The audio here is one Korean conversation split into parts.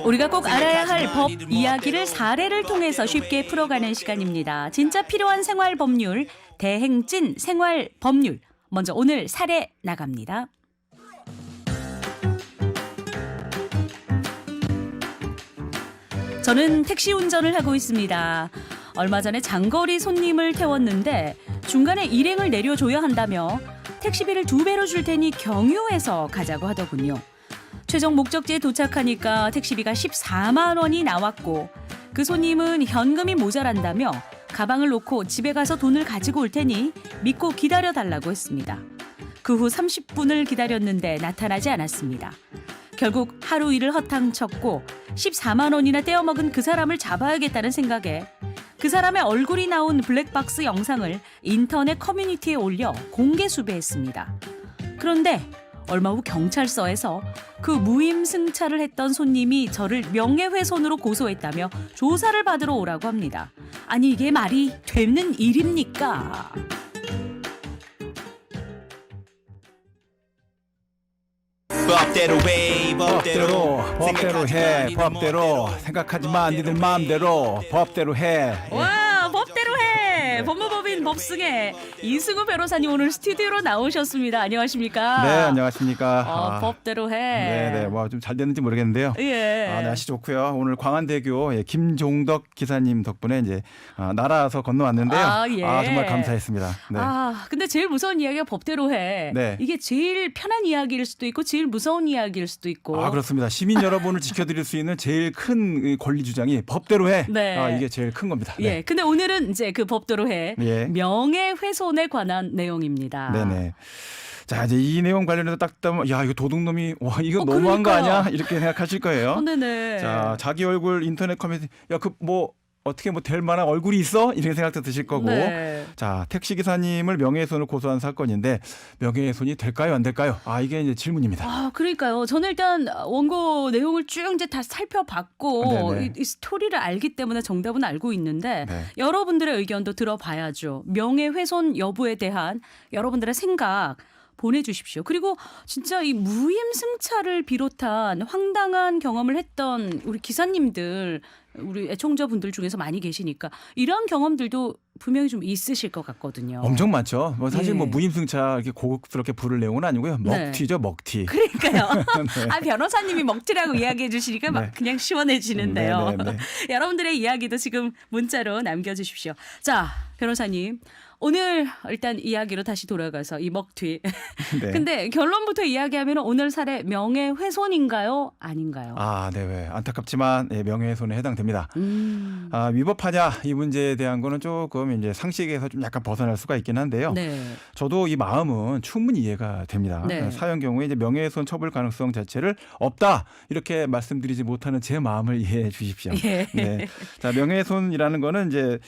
우리가 꼭 알아야 할 법 이야기를 사례를 통해서 쉽게 풀어가는 시간입니다. 진짜 필요한 생활 법률, 대행진 생활 법률. 먼저 오늘 사례 나갑니다. 저는 택시 운전을 하고 있습니다. 얼마 전에 장거리 손님을 태웠는데 중간에 일행을 내려줘야 한다며 택시비를 2배로 줄 테니 경유해서 가자고 하더군요. 최종 목적지에 도착하니까 택시비가 14만 원이 나왔고 그 손님은 현금이 모자란다며 가방을 놓고 집에 가서 돈을 가지고 올 테니 믿고 기다려달라고 했습니다. 그 후 30분을 기다렸는데 나타나지 않았습니다. 결국 하루 일을 허탕쳤고 14만 원이나 떼어먹은 그 사람을 잡아야겠다는 생각에 그 사람의 얼굴이 나온 블랙박스 영상을 인터넷 커뮤니티에 올려 공개 수배했습니다. 그런데 얼마 후 경찰서에서 그 무임승차를 했던 손님이 저를 명예훼손으로 고소했다며 조사를 받으러 오라고 합니다. 아니 이게 말이 되는 일입니까? 법대로 해, 법대로 해, 법대로 생각하지 마, 니들 마음대로 법대로 해. 와, 법대로 해! 법무법인 법승의 이승우 변호사님 오늘 스튜디오로 나오셨습니다. 안녕하십니까? 네, 안녕하십니까. 법대로 해. 네, 뭐 좀 잘 됐는지 모르겠는데요. 예. 날씨 좋고요. 오늘 광안대교 김종덕 기사님 덕분에 이제 날아서 건너왔는데요. 예. 정말 감사했습니다. 네. 근데 제일 무서운 이야기가 법대로 해. 네. 이게 제일 편한 이야기일 수도 있고 제일 무서운 이야기일 수도 있고. 그렇습니다. 시민 여러분을 지켜드릴 수 있는 제일 큰 권리 주장이 법대로 해. 네. 이게 제일 큰 겁니다. 예. 근데 오늘은 이제 그 법대로 해. 예. 명예훼손에 관한 내용입니다. 네네. 자, 이제 이 내용 관련해서 딱 따면 이거 도둑놈이 이거 너무한 거 그러니까. 아니야? 이렇게 생각하실 거예요. 네네. 자, 자기 얼굴 인터넷 커뮤니티 어떻게 될 만한 얼굴이 있어? 이렇게 생각도 드실 거고. 네. 자, 택시 기사님을 명예훼손을 고소한 사건인데 명예훼손이 될까요, 안 될까요? 이게 이제 질문입니다. 그러니까요. 저는 일단 원고 내용을 쭉 이제 다 살펴봤고 네네. 이 스토리를 알기 때문에 정답은 알고 있는데 네. 여러분들의 의견도 들어봐야죠. 명예훼손 여부에 대한 여러분들의 생각 보내주십시오. 그리고 진짜 이 무임승차를 비롯한 황당한 경험을 했던 우리 기사님들, 우리 애청자분들 중에서 많이 계시니까 이런 경험들도 분명히 좀 있으실 것 같거든요. 엄청 많죠. 사실 예. 무임승차 이렇게 고급스럽게 부를 내용은 아니고요. 네. 먹튀죠, 먹튀. 그러니까요. 네. 변호사님이 먹튀라고 이야기해 주시니까 막 네. 그냥 시원해지는데요. 네. 여러분들의 이야기도 지금 문자로 남겨주십시오. 자, 변호사님. 오늘 일단 이야기로 다시 돌아가서 이 먹튀. 네. 근데 결론부터 이야기하면 오늘 사례 명예훼손인가요? 아닌가요? 네. 안타깝지만 명예훼손에 해당됩니다. 위법하냐 이 문제에 대한 거는 조금 이제 상식에서 좀 약간 벗어날 수가 있긴 한데요. 네. 저도 이 마음은 충분히 이해가 됩니다. 네. 사연 경우에 이제 명예훼손 처벌 가능성 자체를 없다 이렇게 말씀드리지 못하는 제 마음을 이해해 주십시오. 예. 네. 자, 명예훼손이라는 거는 이제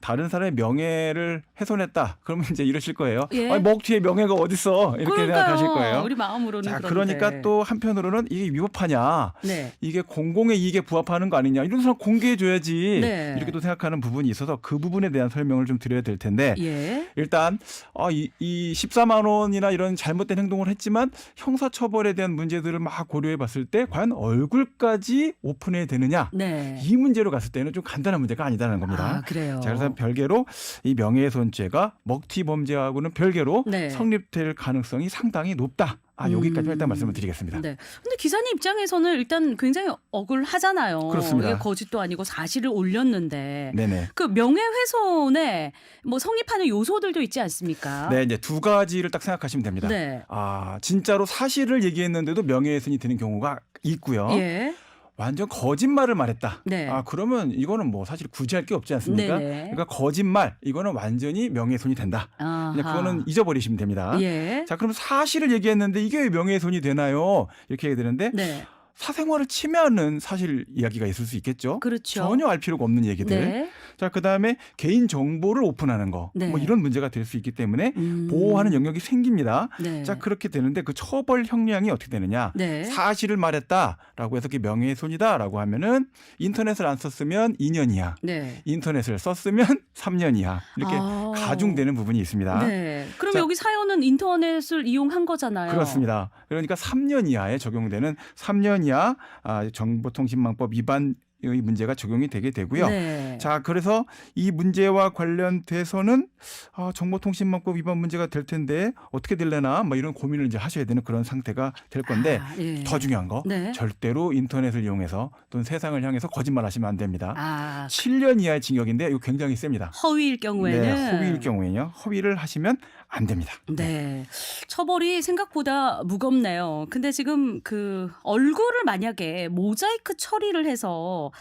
다른 사람의 명예를 훼손했다. 그러면 이제 이러실 거예요. 예. 먹튀의 명예가 어딨어? 이렇게 그러니까요. 생각하실 거예요. 우리 마음으로는 자, 그런데. 그러니까 또 한편으로는 이게 위법하냐? 네. 이게 공공의 이익에 부합하는 거 아니냐? 이런 사람 공개해줘야지. 네. 이렇게 또 생각하는 부분이 있어서 그 부분에 대한 설명을 좀 드려야 될 텐데 예. 일단 이 14만 원이나 이런 잘못된 행동을 했지만 형사처벌에 대한 문제들을 막 고려해봤을 때 과연 얼굴까지 오픈해야 되느냐? 네. 이 문제로 갔을 때는 좀 간단한 문제가 아니다는 겁니다. 그래요. 자, 그래서 별개로 이 명예훼손죄가 먹튀 범죄하고는 별개로 네. 성립될 가능성이 상당히 높다. 여기까지 일단 말씀을 드리겠습니다. 네. 근데 기사님 입장에서는 일단 굉장히 억울하잖아요. 그렇습니다. 이게 거짓도 아니고 사실을 올렸는데. 네네. 그 명예훼손에 성립하는 요소들도 있지 않습니까? 네, 이제 두 가지를 딱 생각하시면 됩니다. 네. 진짜로 사실을 얘기했는데도 명예훼손이 되는 경우가 있고요. 예. 완전 거짓말을 말했다. 네. 그러면 이거는 사실 굳이 할 게 없지 않습니까? 네네. 그러니까 거짓말 이거는 완전히 명예훼손이 된다. 아하. 그냥 그거는 잊어버리시면 됩니다. 예. 자, 그럼 사실을 얘기했는데 이게 왜 명예훼손이 되나요? 이렇게 얘기 되는데 네. 사생활을 침해하는 사실 이야기가 있을 수 있겠죠. 그렇죠. 전혀 알 필요가 없는 얘기들. 네. 자, 그다음에 개인 정보를 오픈하는 거. 네. 이런 문제가 될 수 있기 때문에 보호하는 영역이 생깁니다. 네. 자, 그렇게 되는데 그 처벌 형량이 어떻게 되느냐? 네. 사실을 말했다라고 해서 그게 명예훼손이다라고 하면은 인터넷을 안 썼으면 2년 이하. 네. 인터넷을 썼으면 3년 이하. 이렇게 가중되는 부분이 있습니다. 네. 그러면 자, 여기 사연은 인터넷을 이용한 거잖아요. 그렇습니다. 그러니까 3년 이하에 적용되는 3년 이하 정보통신망법 위반의 문제가 적용이 되게 되고요. 네. 자, 그래서 이 문제와 관련돼서는 정보통신망법 위반 문제가 될 텐데 어떻게 될래나 뭐 이런 고민을 이제 하셔야 되는 그런 상태가 될 건데 예. 더 중요한 거 네. 절대로 인터넷을 이용해서 또는 세상을 향해서 거짓말하시면 안 됩니다. 7년 이하의 징역인데 이거 굉장히 셉니다. 허위일 경우에는 네, 허위일 경우에는요. 허위를 하시면 안 됩니다. 네. 처벌이 생각보다 무겁네요. 근데 지금 그 얼굴을 만약에 모자이크 처리를 해서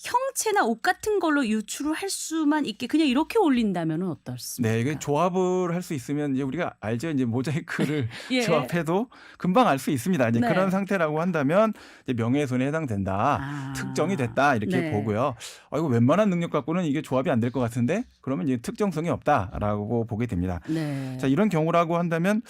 형체나 옷 같은 걸로 유출을 할 수만 있게 그냥 이렇게 올린다면 어떻습니까? 네, 이게 조합을 할 수 있으면 이제 우리가 알죠. 이제 모자이크를 예. 조합해도 금방 알 수 있습니다. 이제 네. 그런 상태라고 한다면 이제 명예훼손에 해당된다. 특정이 됐다. 이렇게 네. 보고요. 이거 웬만한 능력 갖고는 이게 조합이 안 될 것 같은데 그러면 이제 특정성이 없다라고 보게 됩니다. 네. 자, 이런 경우라고 한다면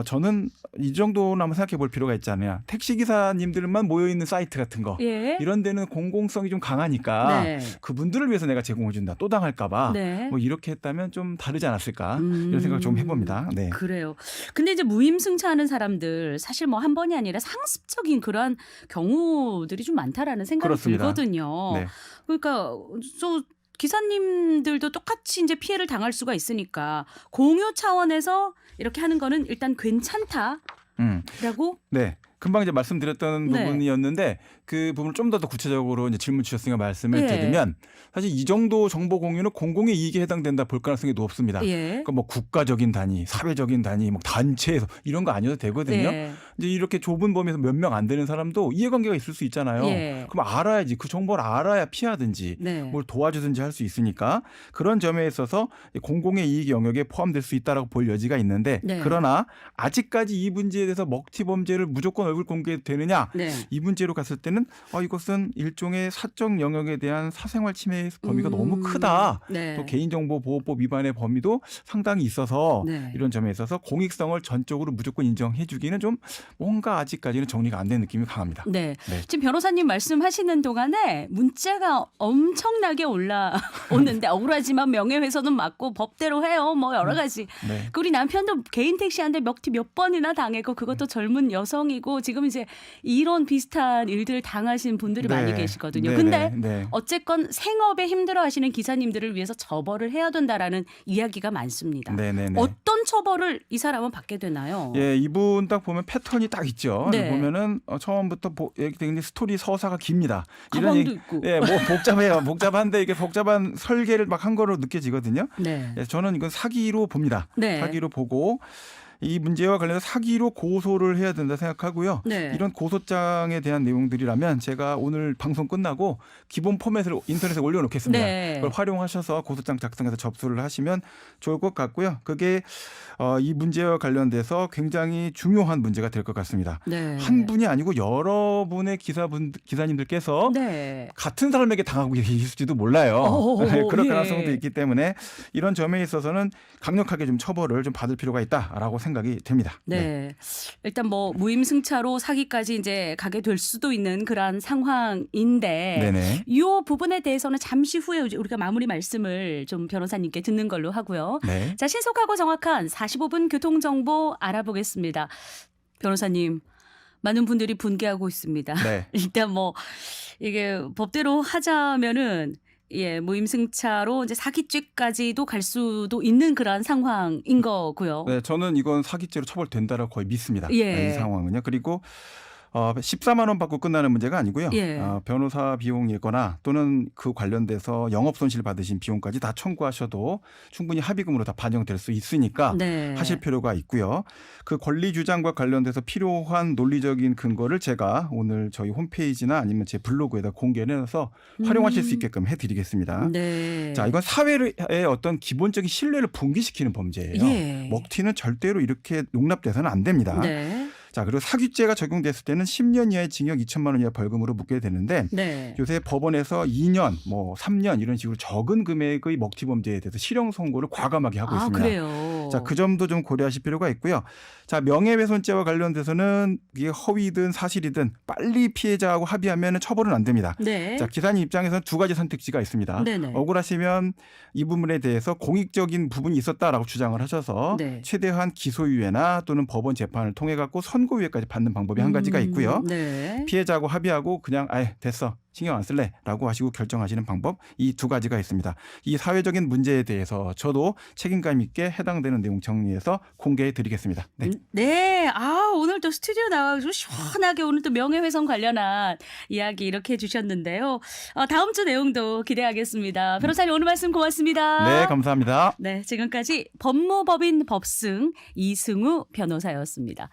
저는 이 정도는 한번 생각해 볼 필요가 있잖아요. 택시 기사님들만 모여 있는 사이트 같은 거. 예. 이런 데는 공공성이 좀 강하니까 네. 그분들을 위해서 내가 제공해 준다. 또 당할까 봐. 네. 뭐 이렇게 했다면 좀 다르지 않았을까. 이런 생각을 좀 해봅니다. 네. 그래요. 근데 이제 무임승차하는 사람들 사실 뭐 한 번이 아니라 상습적인 그러한 경우들이 좀 많다라는 생각이 그렇습니다. 들거든요. 네. 그러니까 기사님들도 똑같이 이제 피해를 당할 수가 있으니까 공유 차원에서 이렇게 하는 거는 일단 괜찮다라고 네. 금방 이제 말씀드렸던 네. 부분이었는데 그 부분을 좀 더 구체적으로 이제 질문 주셨으니까 말씀을 예. 드리면 사실 이 정도 정보 공유는 공공의 이익에 해당된다 볼 가능성이 높습니다. 예. 그러니까 뭐 국가적인 단위, 사회적인 단위, 뭐 단체에서 이런 거 아니어도 되거든요. 예. 이제 이렇게 좁은 범위에서 몇 명 안 되는 사람도 이해관계가 있을 수 있잖아요. 예. 그럼 알아야지 그 정보를 알아야 피하든지 네. 뭘 도와주든지 할 수 있으니까 그런 점에 있어서 공공의 이익 영역에 포함될 수 있다라고 볼 여지가 있는데 네. 그러나 아직까지 이 문제에 대해서 먹튀 범죄를 무조건 얼굴 공개되느냐 네. 이 문제로 갔을 때는 이것은 일종의 사적 영역에 대한 사생활 침해 범위가 너무 크다. 네. 또 개인정보보호법 위반의 범위도 상당히 있어서 네. 이런 점에 있어서 공익성을 전적으로 무조건 인정해주기는 좀 뭔가 아직까지는 정리가 안 된 느낌이 강합니다. 네. 네. 지금 변호사님 말씀하시는 동안에 문자가 엄청나게 올라오는데 억울하지만 명예훼손은 맞고 법대로 해요. 뭐 여러 가지. 네. 우리 남편도 개인 택시한테 먹튀 몇 번이나 당했고 그것도 젊은 여성이고 지금 이제 이런 비슷한 일들을 당하신 분들이 네. 많이 계시거든요. 네, 근데 네. 어쨌건 생업에 힘들어하시는 기사님들을 위해서 처벌을 해야 된다라는 이야기가 많습니다. 네, 네, 네. 어떤 처벌을 이 사람은 받게 되나요? 예, 이분 딱 보면 패턴이 딱 있죠. 네. 보면은 처음부터 굉장히 스토리 서사가 깁니다. 가방도 있고. 예, 뭐 복잡해요. 복잡한데 이게 복잡한 설계를 막 한 거로 느껴지거든요. 네. 예, 저는 이건 사기로 봅니다. 네. 사기로 보고 이 문제와 관련해서 사기로 고소를 해야 된다 생각하고요. 네. 이런 고소장에 대한 내용들이라면 제가 오늘 방송 끝나고 기본 포맷을 인터넷에 올려놓겠습니다. 네. 그걸 활용하셔서 고소장 작성해서 접수를 하시면 좋을 것 같고요. 그게 이 문제와 관련돼서 굉장히 중요한 문제가 될 것 같습니다. 네. 한 분이 아니고 여러분의 기사님들께서 네. 같은 사람에게 당하고 계실지도 몰라요. 오, 그럴 예. 가능성도 있기 때문에 이런 점에 있어서는 강력하게 좀 처벌을 좀 받을 필요가 있다라고 생각이 됩니다. 네. 일단 뭐 무임승차로 사기까지 이제 가게 될 수도 있는 그런 상황인데 네네. 이 부분에 대해서는 잠시 후에 우리가 마무리 말씀을 좀 변호사님께 듣는 걸로 하고요. 네. 자, 신속하고 정확한 45분 교통정보 알아보겠습니다. 변호사님, 많은 분들이 분개하고 있습니다. 네. 일단 뭐 이게 법대로 하자면은 무임승차로 이제 사기죄까지도 갈 수도 있는 그런 상황인 거고요. 네, 저는 이건 사기죄로 처벌된다라고 거의 믿습니다. 예. 네, 이 상황은요. 그리고 14만 원 받고 끝나는 문제가 아니고요. 예. 변호사 비용이거나 또는 그 관련돼서 영업 손실 받으신 비용까지 다 청구하셔도 충분히 합의금으로 다 반영될 수 있으니까 네. 하실 필요가 있고요. 그 권리 주장과 관련돼서 필요한 논리적인 근거를 제가 오늘 저희 홈페이지나 아니면 제 블로그에다 공개해서 활용하실 수 있게끔 해드리겠습니다. 네. 자, 이건 사회의 어떤 기본적인 신뢰를 붕괴시키는 범죄예요. 예. 먹튀는 절대로 이렇게 용납돼서는 안 됩니다. 네. 자, 그리고 사기죄가 적용됐을 때는 10년 이하의 징역 2천만 원 이하 벌금으로 묶게 되는데 네. 요새 법원에서 2년, 뭐 3년 이런 식으로 적은 금액의 먹튀 범죄에 대해서 실형 선고를 과감하게 하고 있습니다. 그래요. 자, 그 점도 좀 고려하실 필요가 있고요. 자, 명예훼손죄와 관련돼서는 이게 허위든 사실이든 빨리 피해자하고 합의하면 처벌은 안 됩니다. 네. 자, 기사님 입장에서는 두 가지 선택지가 있습니다. 네네. 억울하시면 이 부분에 대해서 공익적인 부분이 있었다라고 주장을 하셔서 네. 최대한 기소유예나 또는 법원 재판을 통해 갖고 선고유예까지 받는 방법이 한 가지가 있고요. 네. 피해자하고 합의하고 그냥 아예 됐어. 신경 안 쓸래라고 하시고 결정하시는 방법 이 두 가지가 있습니다. 이 사회적인 문제에 대해서 저도 책임감 있게 해당되는 내용 정리해서 공개해 드리겠습니다. 네. 네. 아, 오늘 또 스튜디오 나와가지고 시원하게 오늘 또 명예훼손 관련한 이야기 이렇게 해주셨는데요. 다음 주 내용도 기대하겠습니다. 변호사님 오늘 말씀 고맙습니다. 네, 감사합니다. 네, 지금까지 법무법인 법승 이승우 변호사였습니다.